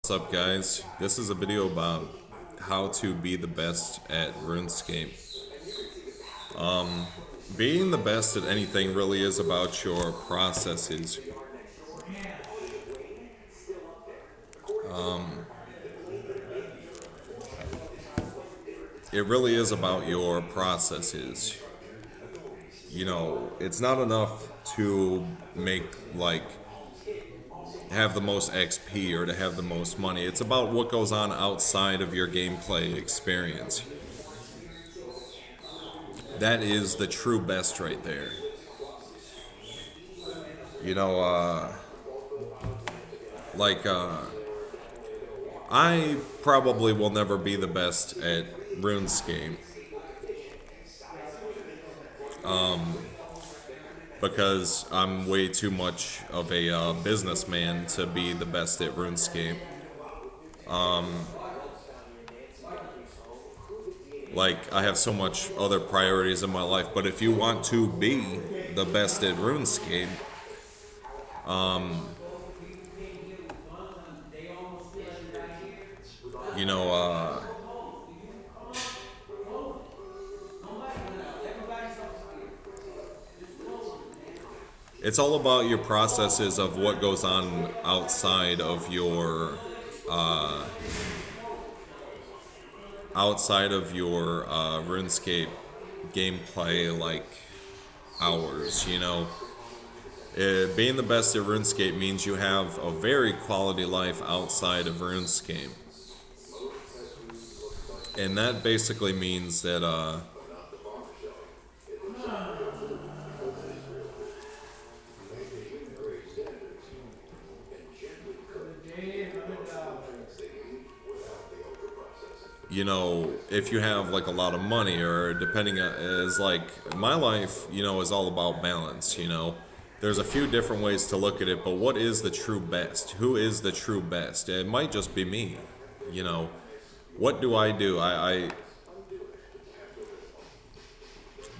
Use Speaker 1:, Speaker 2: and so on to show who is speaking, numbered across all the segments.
Speaker 1: What's up, guys? This is a video about how to be the best at RuneScape. Being the best at anything really is about your processes. It really is about your processes. It's not enough to make, have the most XP or to have the most money. It's about what goes on outside of your gameplay experience. That is the true best right there. You know, uh, like, I probably will never be the best at RuneScape. Because I'm way too much of a businessman to be the best at RuneScape. I have so much other priorities in my life, but if you want to be the best at RuneScape, you know, uh, it's all about your processes of what goes on outside of your RuneScape gameplay, like hours. Being the best at RuneScape means you have a very quality life outside of RuneScape. And that basically means that if you have like a lot of money, or depending on, is like my life, is all about balance. There's a few different ways to look at it, but what is the true best? Who is the true best? It might just be me. What do I do?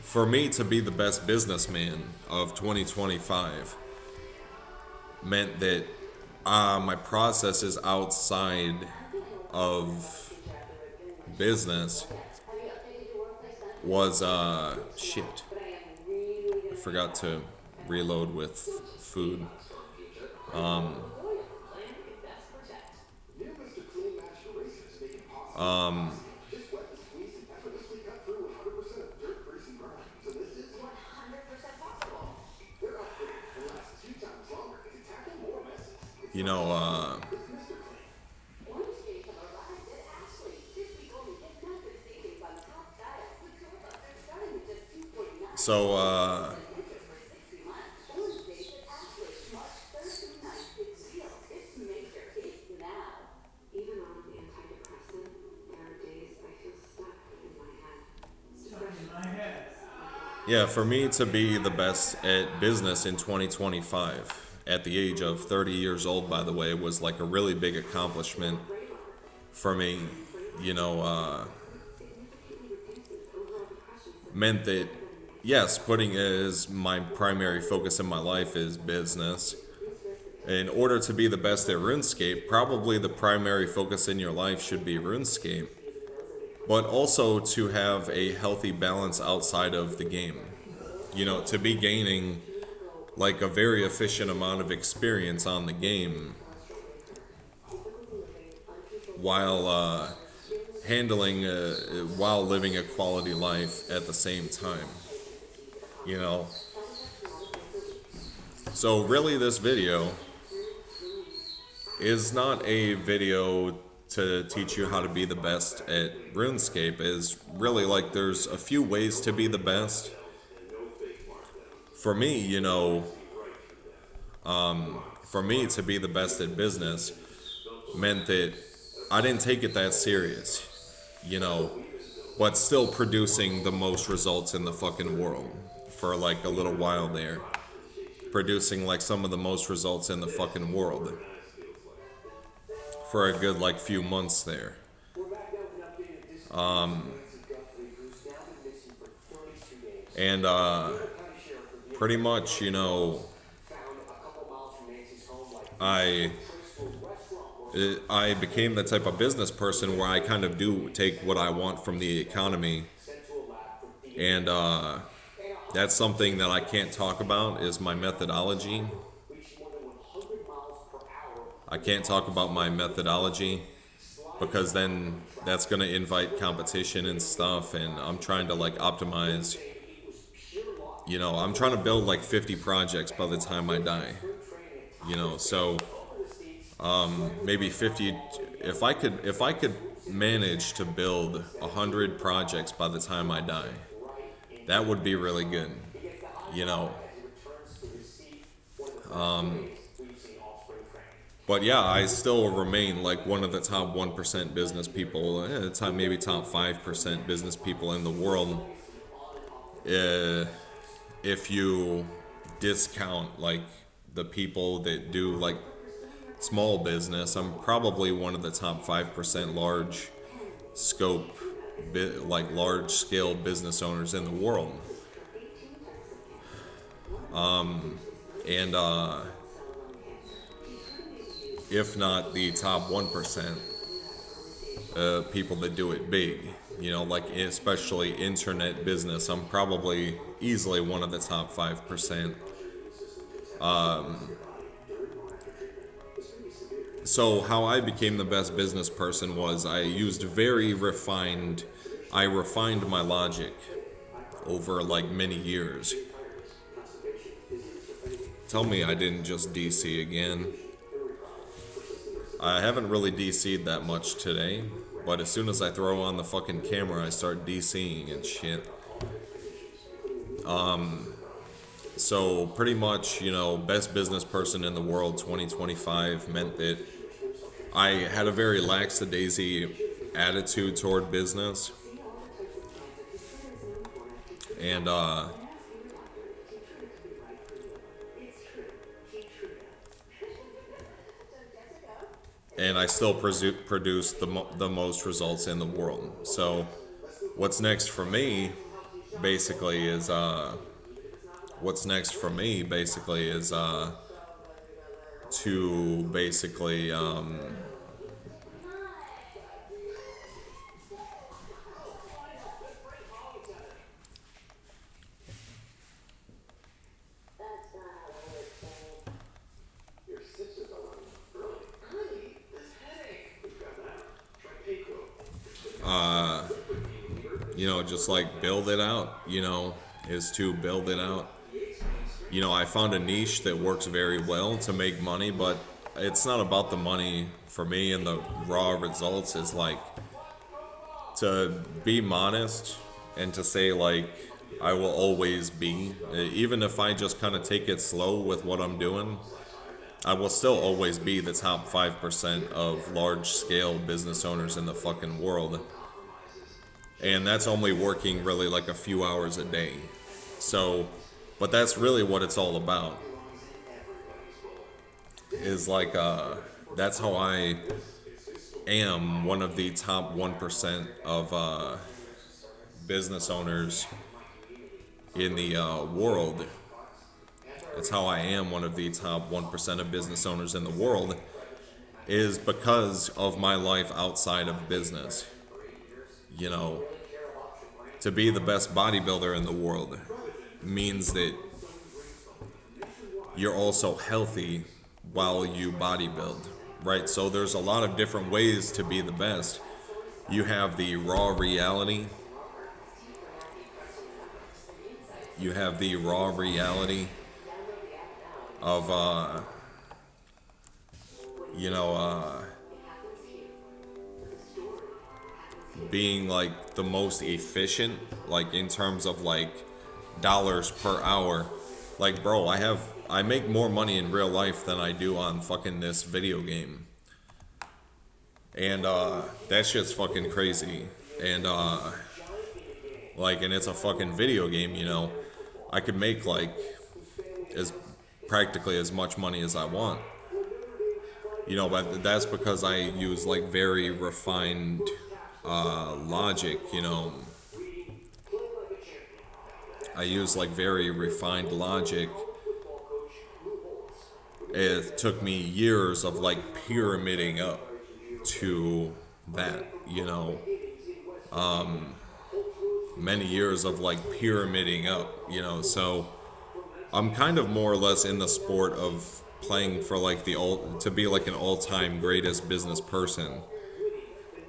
Speaker 1: For me to be the best businessman of 2025 meant that my processes outside of business was shit. I forgot to reload with food. Um, um, you know, uh, so, yeah, for me to be the best at business in 2025, at the age of 30 years old, by the way, was like a really big accomplishment for me. You know, uh, Meant that, yes, putting as my primary focus in my life is business. In order to be the best at RuneScape, probably the primary focus in your life should be RuneScape, but also to have a healthy balance outside of the game. To be gaining like a very efficient amount of experience on the game while while living a quality life at the same time. You know, so really, this video is not a video to teach you how to be the best at RuneScape. Is really like there's a few ways to be the best. For me, for me to be the best at business meant that I didn't take it that serious, but still producing the most results in the fucking world for like a little while there. Producing like some of the most results in the fucking world for a good like few months there. And pretty much, I I became the type of business person where I kind of do take what I want from the economy, and that's something that I can't talk about is my methodology. I can't talk about my methodology because then that's going to invite competition and stuff, and I'm trying to like optimize. I'm trying to build like 50 projects by the time I die. So maybe 50. If I could manage to build 100 projects by the time I die, that would be really good. You know, but yeah, I still remain like one of the top 1% business people, maybe top 5% business people in the world. Uh, if you discount like the people that do like small business, I'm probably one of the top 5% large scope, like large scale business owners in the world. And if not the top 1%, people that do it big, like especially internet business, I'm probably easily one of the top 5%. So how I became the best business person was I refined my logic over like many years. Tell me I didn't just DC again. I haven't really DC'd that much today, but as soon as I throw on the fucking camera, I start DCing and shit. So pretty much, best business person in the world 2025 meant that I had a very lackadaisy attitude toward business, and I still produce the most results in the world. So what's next for me, basically, is to basically just like build it out. Is to build it out. I found a niche that works very well to make money, but it's not about the money for me and the raw results. It's like to be modest and to say, like, I will always be, even if I just kind of take it slow with what I'm doing, I will still always be the top 5% of large scale business owners in the fucking world. And that's only working really like a few hours a day. So, but that's really what it's all about. Is like, that's how I am one of the top 1% of business owners in the world. That's how I am one of the top 1% of business owners in the world, is because of my life outside of business. To be the best bodybuilder in the world means that you're also healthy while you bodybuild, right? So there's a lot of different ways to be the best. You have the raw reality. You have the raw reality of, being like the most efficient, like in terms of like dollars per hour. Like, bro, I make more money in real life than I do on fucking this video game. And that shit's fucking crazy. And and it's a fucking video game, I could make like as practically as much money as I want. But that's because I use like very refined logic. I use like very refined logic. It took me years of like pyramiding up. to that, many years of like pyramiding up, so I'm kind of more or less in the sport of playing for like to be like an all-time greatest business person.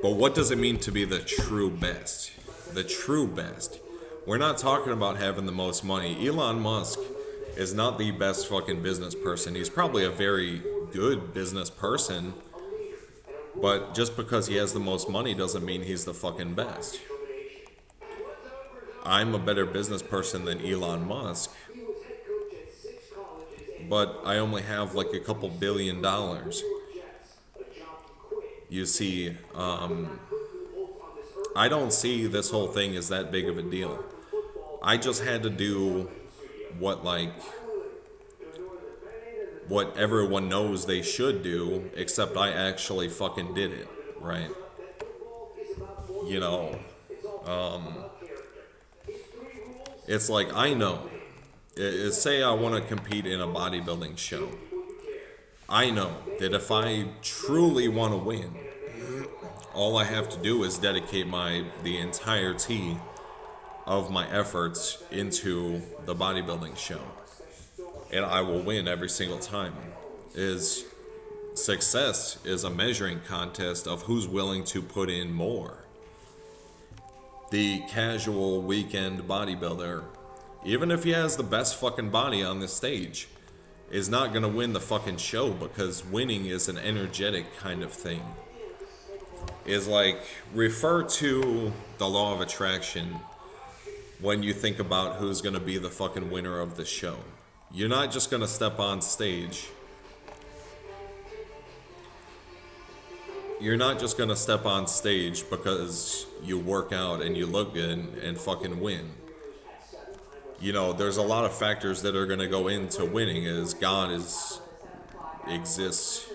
Speaker 1: But what does it mean to be the true best? The true best. We're not talking about having the most money. Elon Musk is not the best fucking business person. He's probably a very good business person, but just because he has the most money doesn't mean he's the fucking best. I'm a better business person than Elon Musk, but I only have like a couple $1 billion. You see, I don't see this whole thing as that big of a deal. I just had to do what like what everyone knows they should do, except I actually fucking did it, right? You know, it's like I know. Say I want to compete in a bodybuilding show. I know that if I truly want to win, all I have to do is dedicate the entirety of my efforts into the bodybuilding show, and I will win every single time. Is Success is a measuring contest of who's willing to put in more. The casual weekend bodybuilder, even if he has the best fucking body on this stage, is not gonna win the fucking show, because winning is an energetic kind of thing. Is like, refer to the law of attraction when you think about who's gonna be the fucking winner of the show. You're not just gonna step on stage. You're not just gonna step on stage because you work out and you look good and fucking win. There's a lot of factors that are gonna go into winning. Is God exists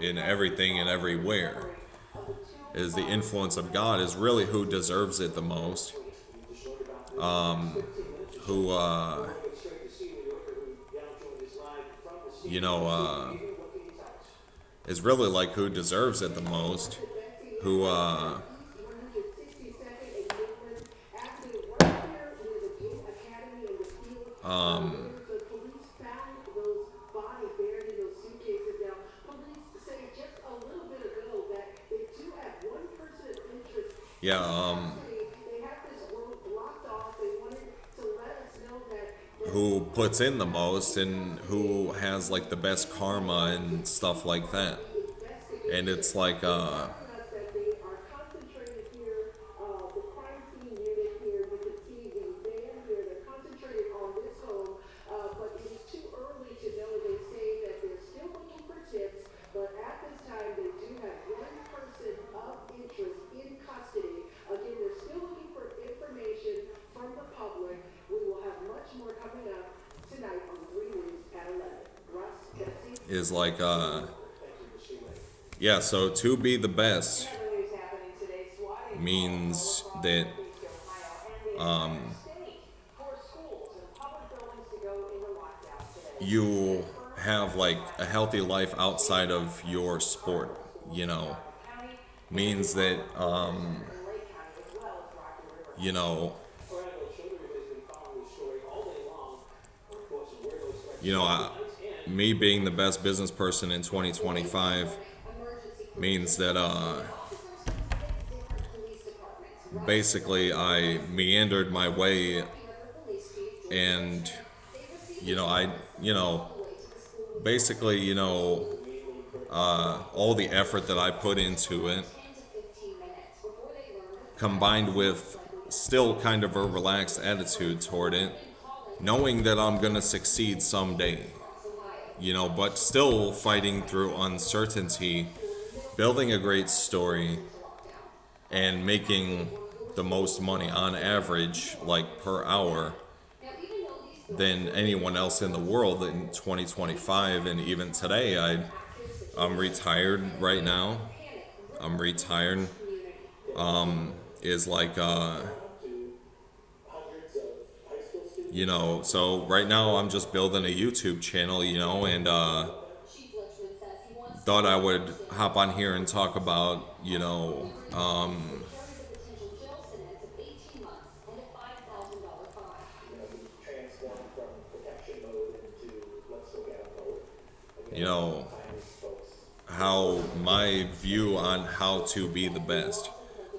Speaker 1: in everything and everywhere. Is the influence of God is really who deserves it the most. Who you know is really like who deserves it the most. Who yeah who puts in the most and who has like the best karma and stuff like that. And it's like is like yeah, so to be the best means that you have like a healthy life outside of your sport, means that you know me being the best business person in 2025 means that basically I meandered my way, and I basically all the effort that I put into it, combined with still kind of a relaxed attitude toward it, knowing that I'm gonna succeed someday, but still fighting through uncertainty, building a great story, and making the most money on average, like per hour, than anyone else in the world in 2025. And even today, I'm retired right now. I'm retired. Is like so right now I'm just building a YouTube channel, and thought I would hop on here and talk about, you know, how my view on how to be the best,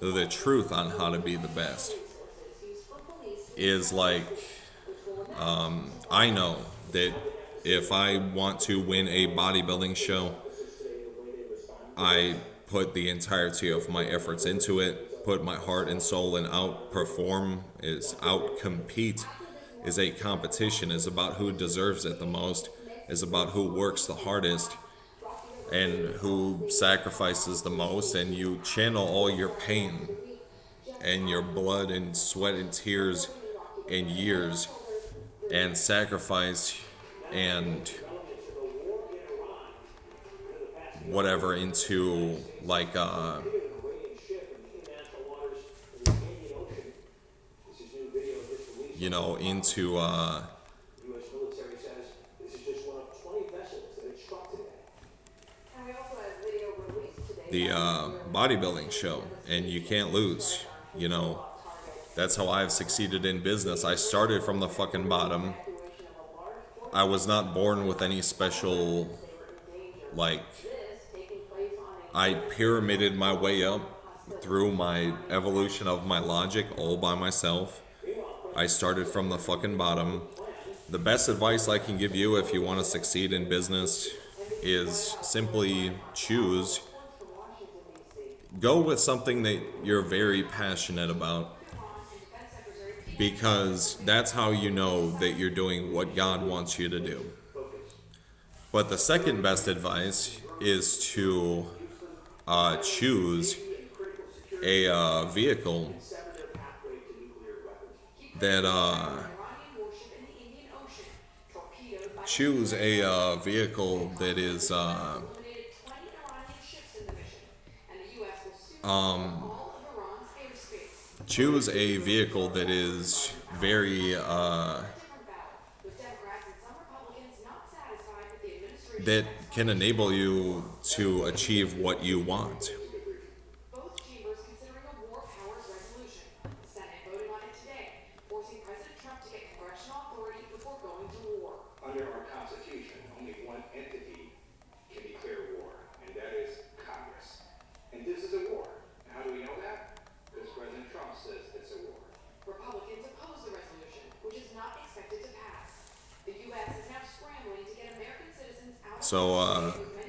Speaker 1: the truth on how to be the best, is like, I know that if I want to win a bodybuilding show, I put the entirety of my efforts into it, put my heart and soul, and outperform is outcompete is a competition, is about who deserves it the most, is about who works the hardest and who sacrifices the most, and you channel all your pain and your blood and sweat and tears and years and sacrifice and whatever into like into the bodybuilding show, and you can't lose. That's how I've succeeded in business. I started from the fucking bottom. I was not born with any special, like, I pyramided my way up through my evolution of my logic all by myself. I started from the fucking bottom. The best advice I can give you if you want to succeed in business is simply go with something that you're very passionate about, because that's how you know that you're doing what God wants you to do. But the second best advice is to choose a vehicle that is choose a vehicle that is very that can enable you to achieve what you want.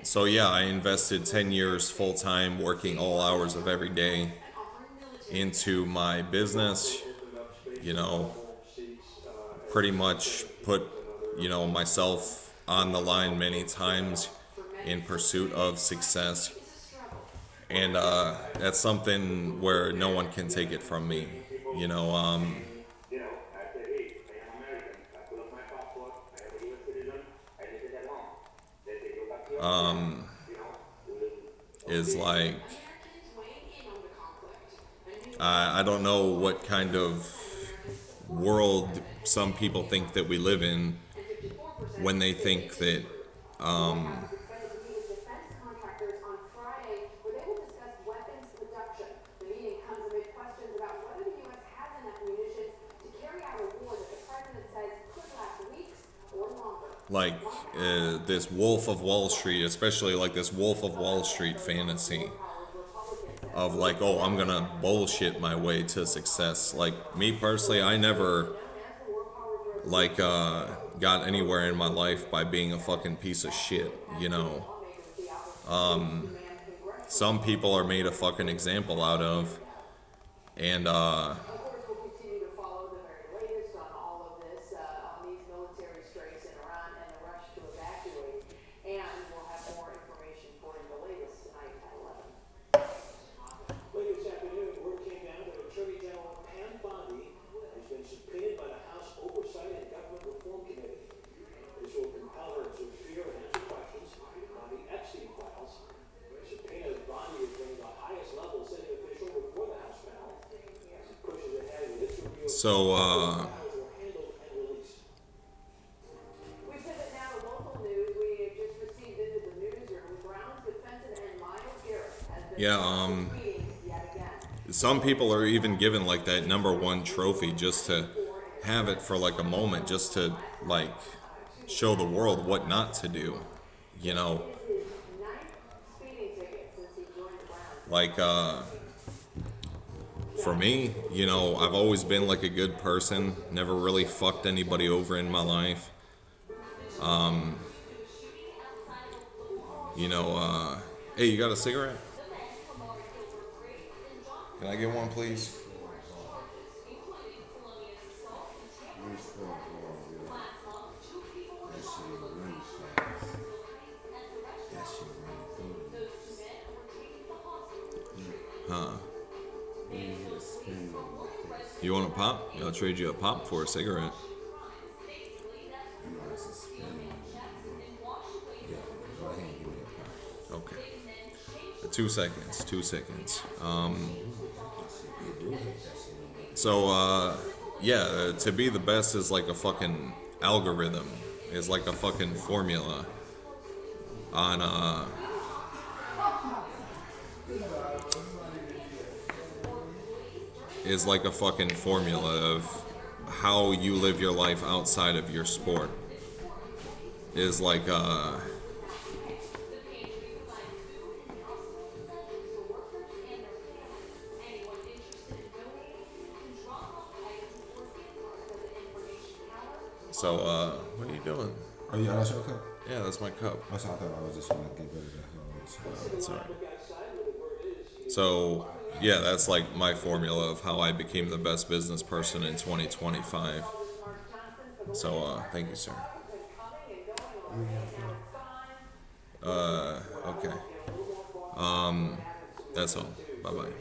Speaker 1: So yeah, I invested 10 years full time, working all hours of every day into my business. You know, pretty much put myself on the line many times in pursuit of success, and that's something where no one can take it from me. You know, is like I don't know what kind of world some people think that we live in when they think that like this Wolf of Wall Street, especially like this Wolf of Wall Street fantasy of like, oh, I'm gonna bullshit my way to success. Like me personally, I never like got anywhere in my life by being a fucking piece of shit. Some people are made a fucking example out of, and so Yeah, some people are even given like that number one trophy just to have it for like a moment, just to like show the world what not to do. You know, like for me, I've always been like a good person, never really fucked anybody over in my life. You know, hey, you got a cigarette? Can I get one, please? Huh? You want a pop? I'll trade you a pop for a cigarette. Okay. 2 seconds. 2 seconds. So, yeah, to be the best is like a fucking algorithm. Is like a fucking formula on is like a fucking formula of how you live your life outside of your sport. Is like so what are you doing?
Speaker 2: Oh yeah, that's your cup.
Speaker 1: Yeah, that's my cup.
Speaker 2: That's how I thought I was just gonna get rid of that.
Speaker 1: That's alright. So yeah, that's like my formula of how I became the best business person in 2025. So thank you, sir. Okay. That's all. Bye bye.